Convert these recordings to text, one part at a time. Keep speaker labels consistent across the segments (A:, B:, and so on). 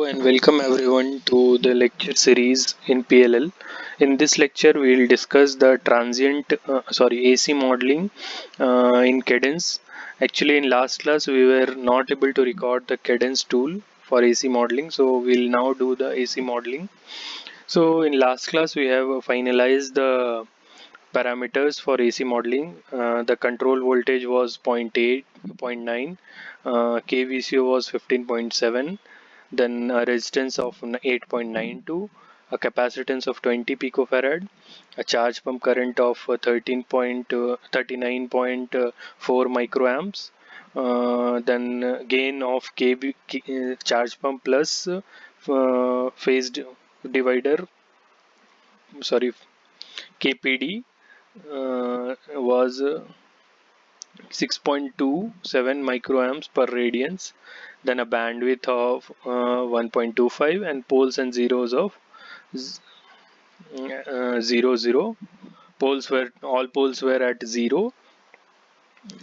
A: And welcome everyone to the lecture series in PLL. In this lecture, we will discuss the AC modeling in Cadence. Actually, in last class, we were not able to record the Cadence tool for AC modeling, so we'll now do the AC modeling. So, in last class, we have finalized the parameters for AC modeling. The control voltage was zero point 0.8, zero point 0.9, KVCO was 15.7, then a resistance of 8.92, a capacitance of 20 picofarad, a charge pump current of 39.4 microamps, then gain of charge pump plus phased divider, sorry, KPD was 6.27 microamps per radiance, then a bandwidth of 1.25 and poles and zeros of 0 0. All poles were at 0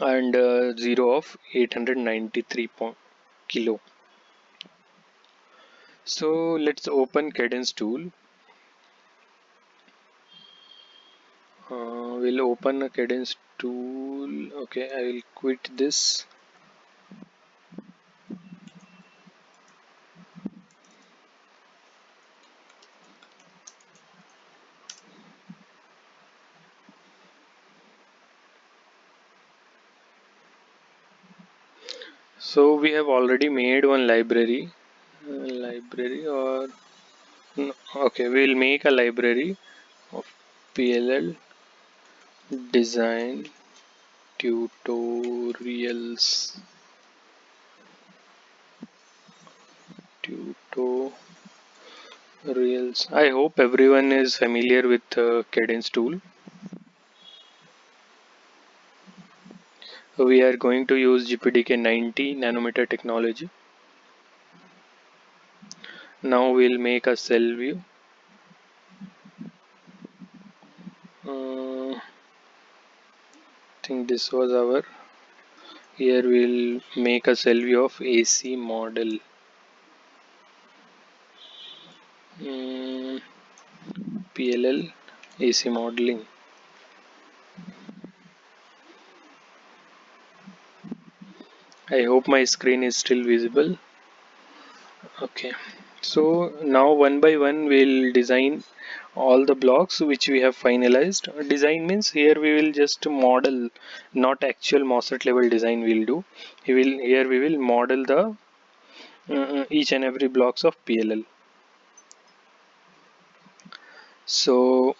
A: and 0 of 893 kilo. So let's open Cadence tool. We'll open a Cadence tool. Okay, I will quit this. So we have already made one library. Or no, okay, we'll make a library of PLL design tutorials. I hope everyone is familiar with Cadence tool. We are going to use GPDK 90 nanometer technology. Now we'll make a cell view. I think this was our. Here we'll make a cell view of AC model. PLL AC modeling. I hope my screen is still visible. Okay, so now one by one we'll design all the blocks which we have finalized. Design means here we will just model, not actual MOSFET level design we'll do. Here we will model the each and every blocks of PLL. So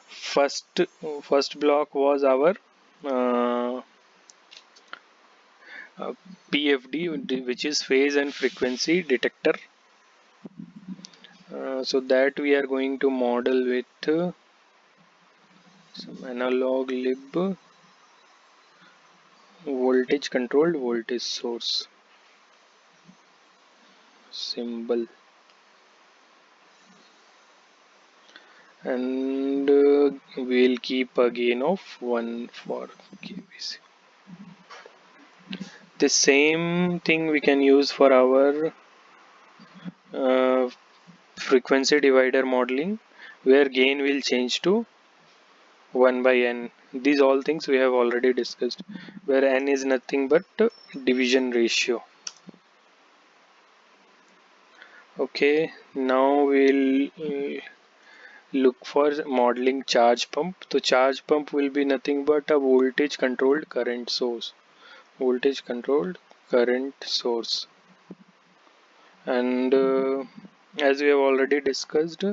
A: first block was our uh, PFD, which is phase and frequency detector. So that we are going to model with some analog lib voltage controlled voltage source symbol, and we'll keep a gain of 1 for KVC. The same thing we can use for our uh, frequency divider modeling, where gain will change to 1 by n. These all things we have already discussed, where n is nothing but division ratio. Okay, now we'll look for modeling charge pump. The charge pump will be nothing but a voltage controlled current source. Voltage controlled current source. And as we have already discussed,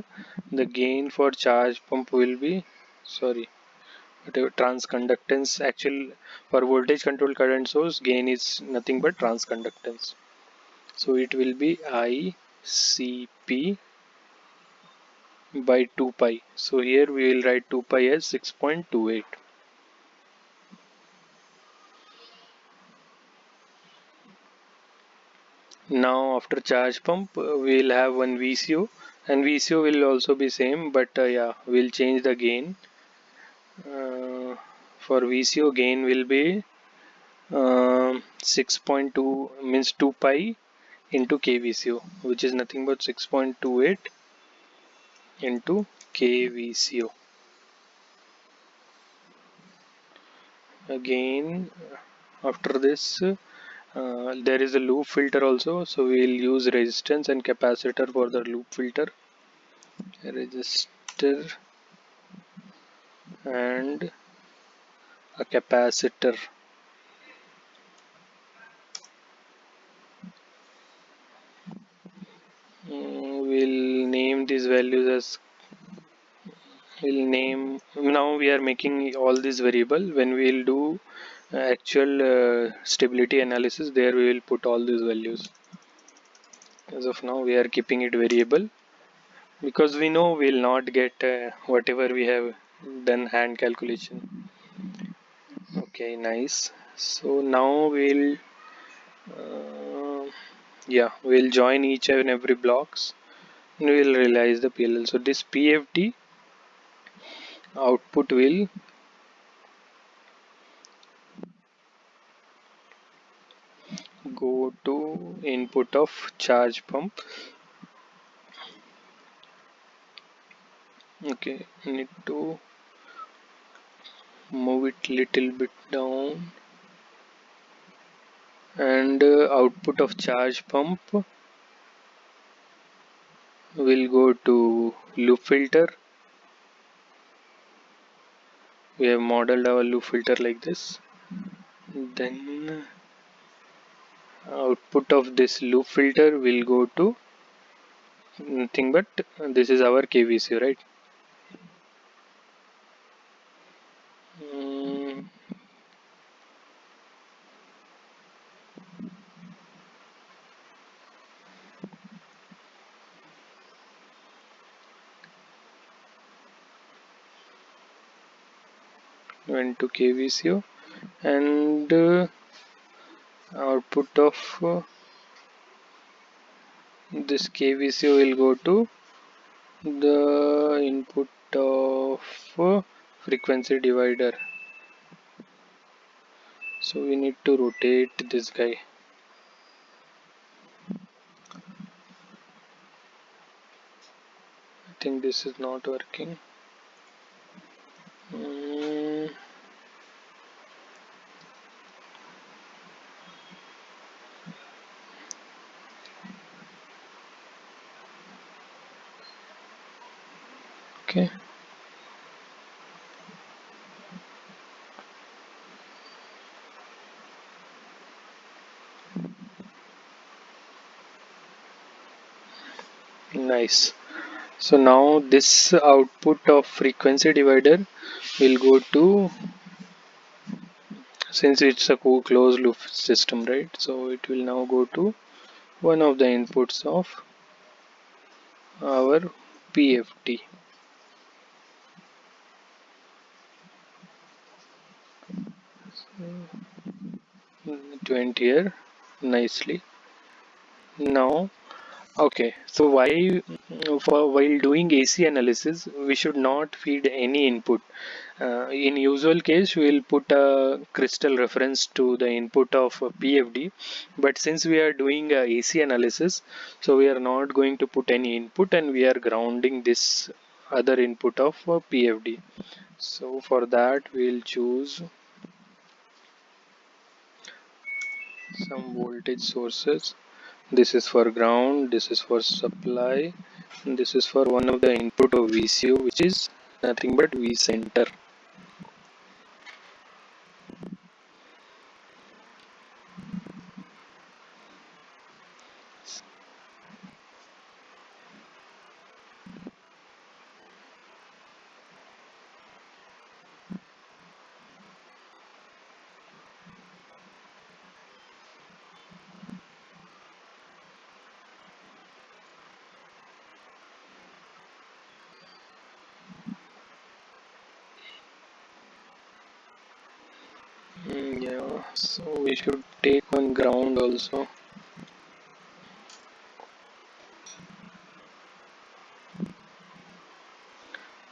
A: the gain for charge pump will be, sorry, whatever transconductance. Actual for voltage controlled current source, gain is nothing but transconductance. So it will be ICP by 2 pi. So here we will write 2 pi as 6.28. Now after charge pump we will have one VCO, and VCO will also be same, but yeah, we'll change the gain. For VCO gain will be 6.2 means 2 pi into kVco, which is nothing but 6.28 into kVco. Again, after this, there is a loop filter also, so we will use resistance and capacitor for the loop filter. Resistor and a capacitor. We'll name these values as, we'll name, now we are making all these variable. When we will do actual stability analysis, there we will put all these values. As of now we are keeping it variable because we know we'll not get whatever we have done hand calculation. Okay, nice. So now we'll join each and every blocks and we'll realize the PLL. So this PFD output will go to input of charge pump. Okay, need to move it little bit down, and output of charge pump will go to loop filter. We have modeled our loop filter like this. Then output of this loop filter will go to nothing but this is our KVC, right? Mm, went to KVCO, and output of this KVCO will go to the input of frequency divider. So we need to rotate this guy. I think this is not working. Mm, okay. Nice. So now this output of frequency divider will go to, since it's a closed loop system, right? So it will now go to one of the inputs of our PFT. 20 here, nicely. Now, okay, so while doing AC analysis, we should not feed any input. In usual case, we will put a crystal reference to the input of PFD, but since we are doing AC analysis, so we are not going to put any input and we are grounding this other input of PFD. So for that, we'll choose some voltage sources. This is for ground, this is for supply, and this is for one of the input of VCO, which is nothing but V center. Yeah, so we should take one ground also.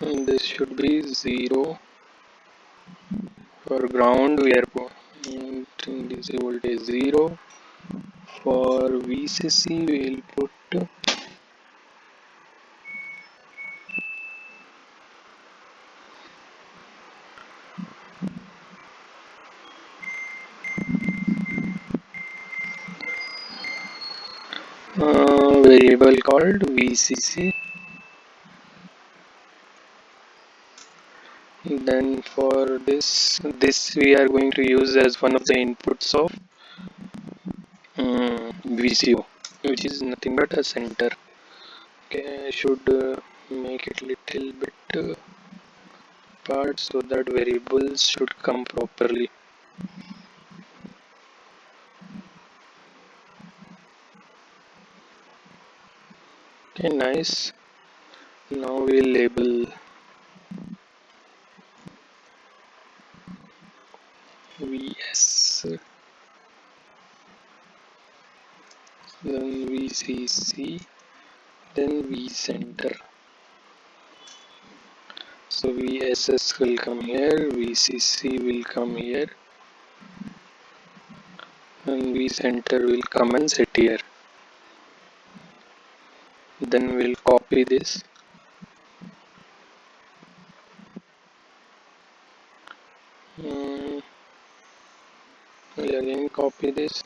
A: And this should be 0. For ground, we are putting DC voltage 0. For VCC we'll put variable called VCC. Then for this we are going to use as one of the inputs of VCO, which is nothing but a center. Okay, I should make it little bit apart so that variables should come properly. Okay, nice. Now we'll label VS, then VCC, then vCenter. So VSS will come here, VCC will come here, and vCenter will come and sit here. Then we'll copy this. We'll again copy this.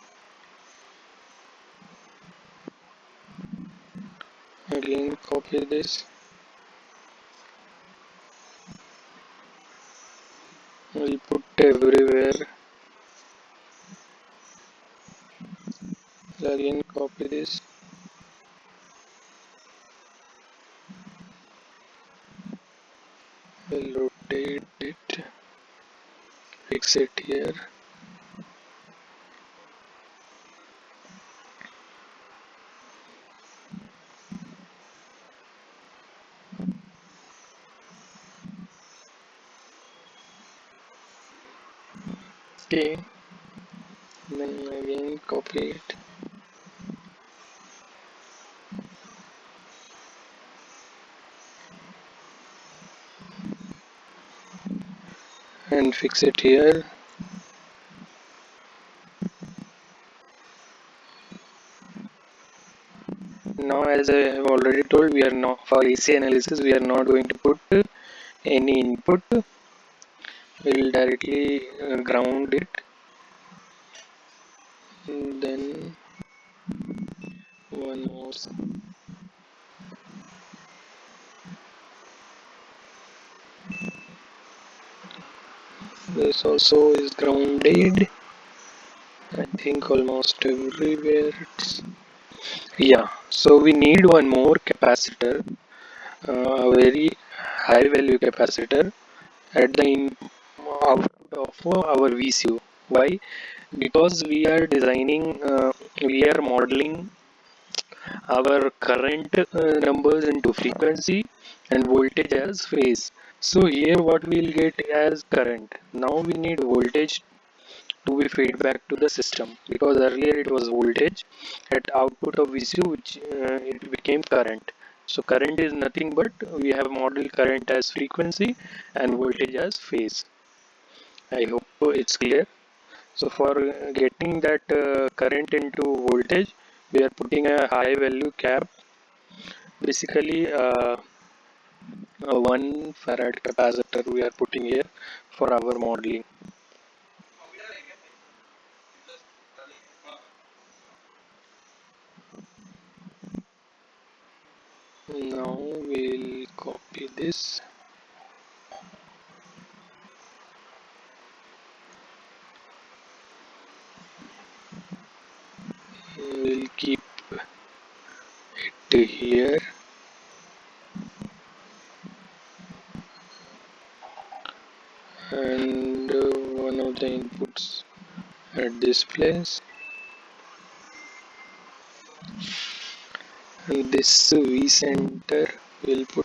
A: Again copy this. We'll put everywhere. Again copy this. We'll rotate it. Fix it here. Okay. Then again copy it. And fix it here. Now, as I have already told, we are not for AC analysis. We are not going to put any input. We'll directly ground it. And then one more. This also is grounded. I think almost everywhere. Yeah. So we need one more capacitor, a very high value capacitor at the output of our VCO. Why? Because we are designing, we are modeling our current numbers into frequency and voltage as phase. So here what we'll get as current. Now we need voltage to be fed back to the system, because earlier it was voltage at output of VCU, which it became current. So current is nothing but we have modeled current as frequency and voltage as phase. I hope it's clear. So for getting that current into voltage, we are putting a high value cap, basically a 1 farad capacitor we are putting here for our modeling. Now we'll copy this. We'll keep it here. And one of the inputs at this place, and this V center will put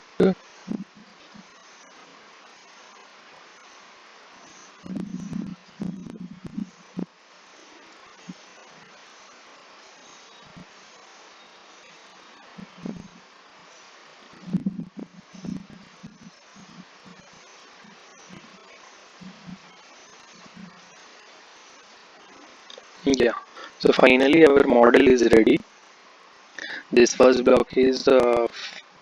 A: yeah. So finally our model is ready. This first block is the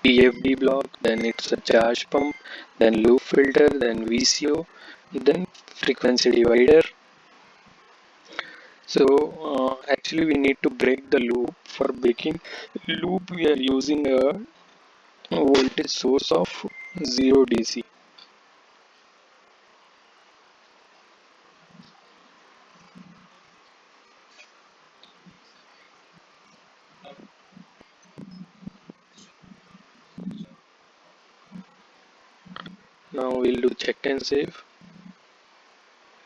A: PFD block, then it's a charge pump, then loop filter, then VCO, then frequency divider. So actually we need to break the loop. For breaking loop we are using a voltage source of 0 DC. Now we'll do check and save.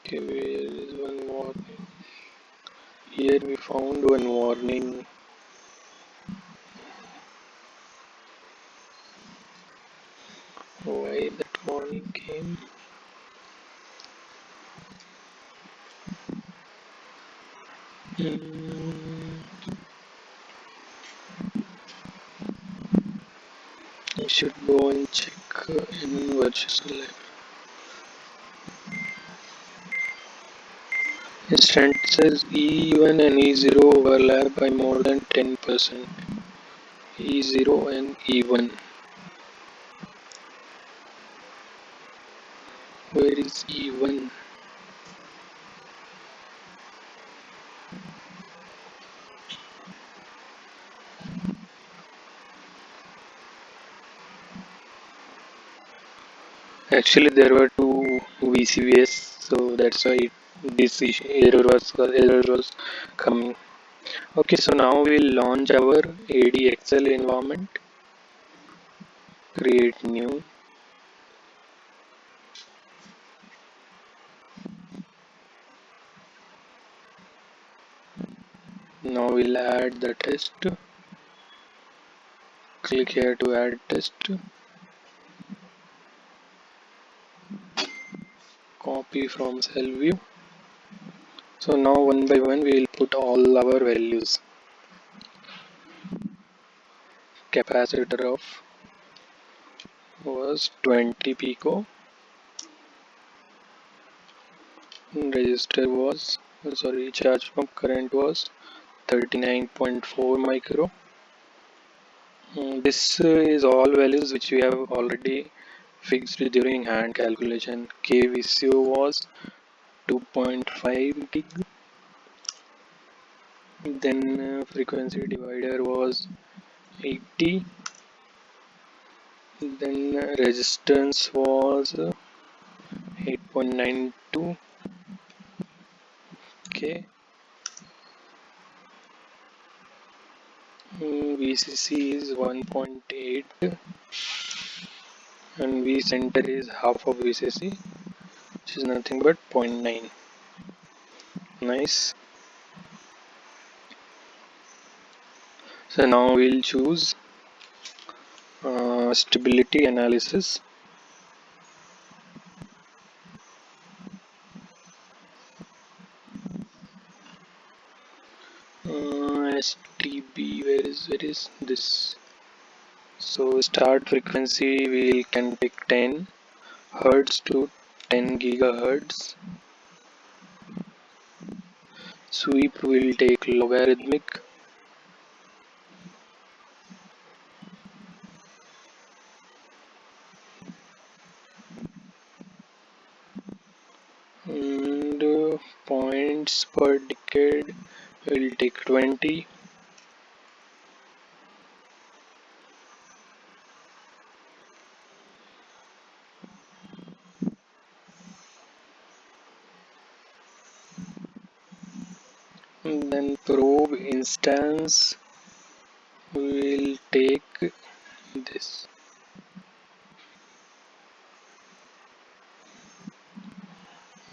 A: Okay, where is one more? Here we found one warning. Why that warning came? Hmm, I should go and check in Virtuoso Live. Instant says E1 and E0 overlap by more than 10%. E0 and E1. Where is E1? Actually, there were two VCVS, so that's why this error was coming. Okay, so now we'll launch our ADXL environment. Create new. Now we'll add the test. Click here to add test. Copy from cell view. So now one by one we will put all our values. Capacitor of was 20 pico. Resistor was charge pump current was 39.4 micro. This is all values which we have already fixed during hand calculation. KVCO was 2.5 gig. Then frequency divider was 80. Then resistance was 8.92 k. VCC is 1.8 and V center is half of VCC, which is nothing but 0.9. Nice. So now we'll choose stability analysis. STB, where is this? So start frequency we can pick 10 hertz to 10 gigahertz. Sweep will take logarithmic. And points per decade will take 20. And then probe instance will take this.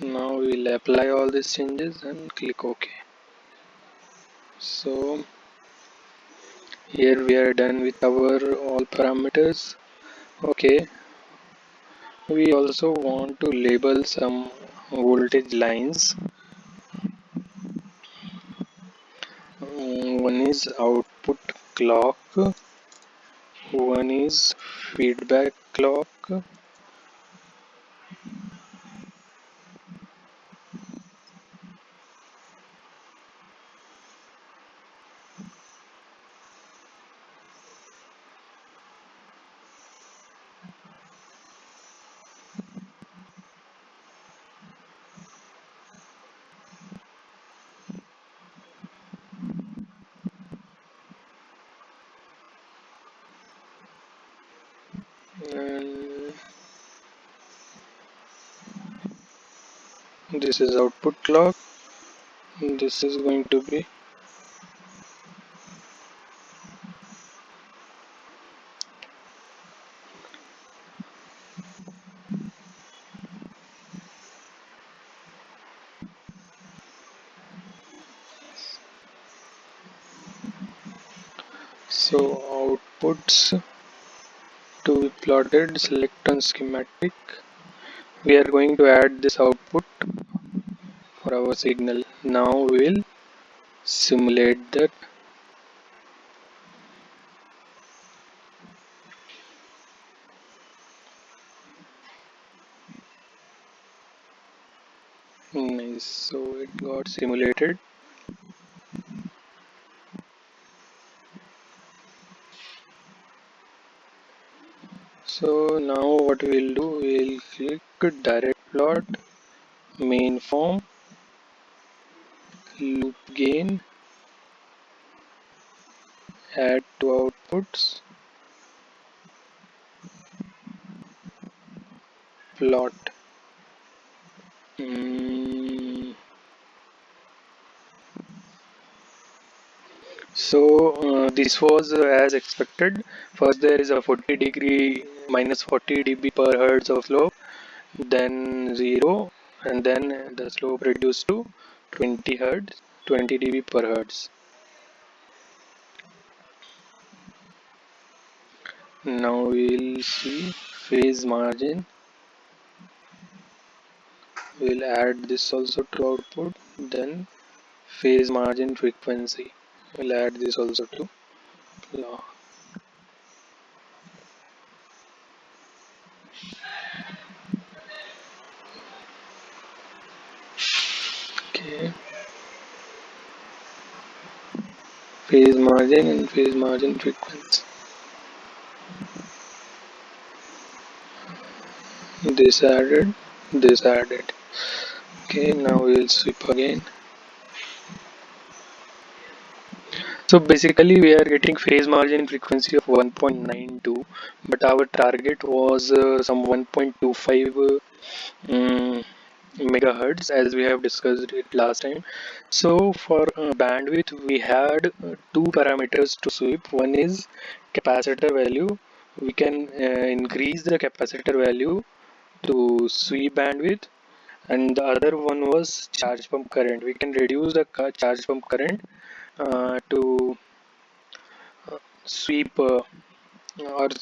A: Now we'll apply all these changes and click OK. So here we are done with our all parameters. Okay, we also want to label some voltage lines. One is output clock, one is feedback clock, and this is output clock. This is going to be so outputs to be plotted. Select on schematic. We are going to add this output for our signal. Now we'll simulate that. Nice. So it got simulated. So now what we'll do, we'll click direct plot, main form, loop gain, add to outputs, plot. Mm, So this was as expected. First there is a 40 degree minus 40 dB per hertz of slope, then 0, and then the slope reduced to 20 hertz, 20 dB per hertz. Now we'll see phase margin. We'll add this also to output, then phase margin frequency. We'll add this also to law. Okay, phase margin and phase margin frequency. This added, this added. Okay, now we'll sweep again. So basically we are getting phase margin frequency of 1.92, but our target was some 1.25 megahertz, as we have discussed it last time. So for bandwidth we had two parameters to sweep. One is capacitor value. We can increase the capacitor value to sweep bandwidth, and the other one was charge pump current. We can reduce the charge pump current to sweep or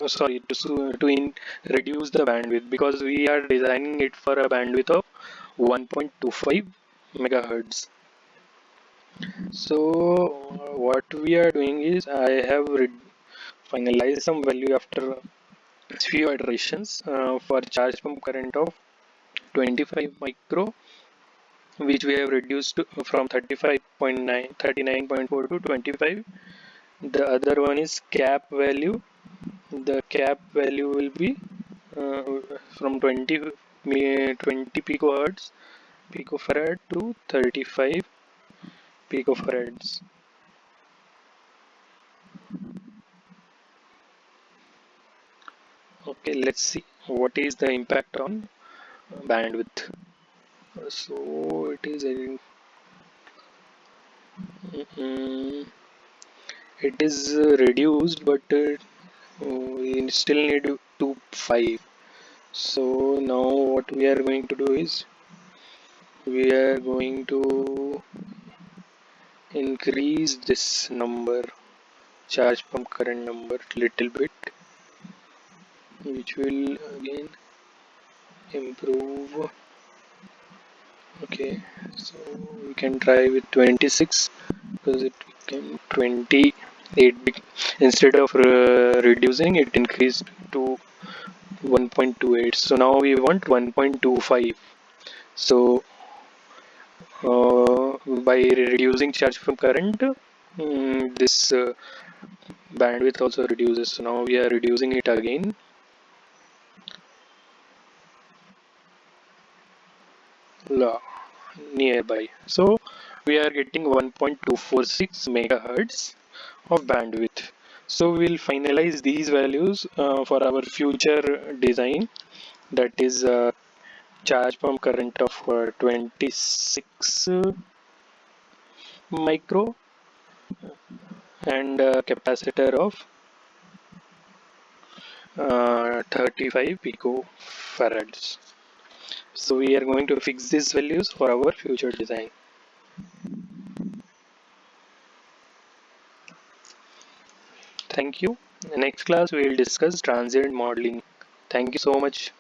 A: sorry reduce the bandwidth, because we are designing it for a bandwidth of 1.25 megahertz. So what we are doing is, I have finalized some value after few iterations for charge pump current of 25 micro, which we have reduced from 35.9 39.4 to 25. The other one is cap value. The cap value will be uh, from 20 picohertz picofarad to 35 picofarads. Okay, let's see what is the impact on bandwidth. So it is mm, it is reduced, but we still need to 5. So now what we are going to do is, we are going to increase this number, charge pump current number, little bit, which will again improve. Okay, so we can try with 26, because it became 28. Instead of reducing, it increased to 1.28. So now we want 1.25. So by reducing charge from current, this bandwidth also reduces. So now we are reducing it again. Nearby. So we are getting 1.246 megahertz of bandwidth. So we'll finalize these values for our future design, that is charge pump current of 26 micro and capacitor of 35 picofarads. So we are going to fix these values for our future design. Thank you. Next class we will discuss transient modeling. Thank you so much.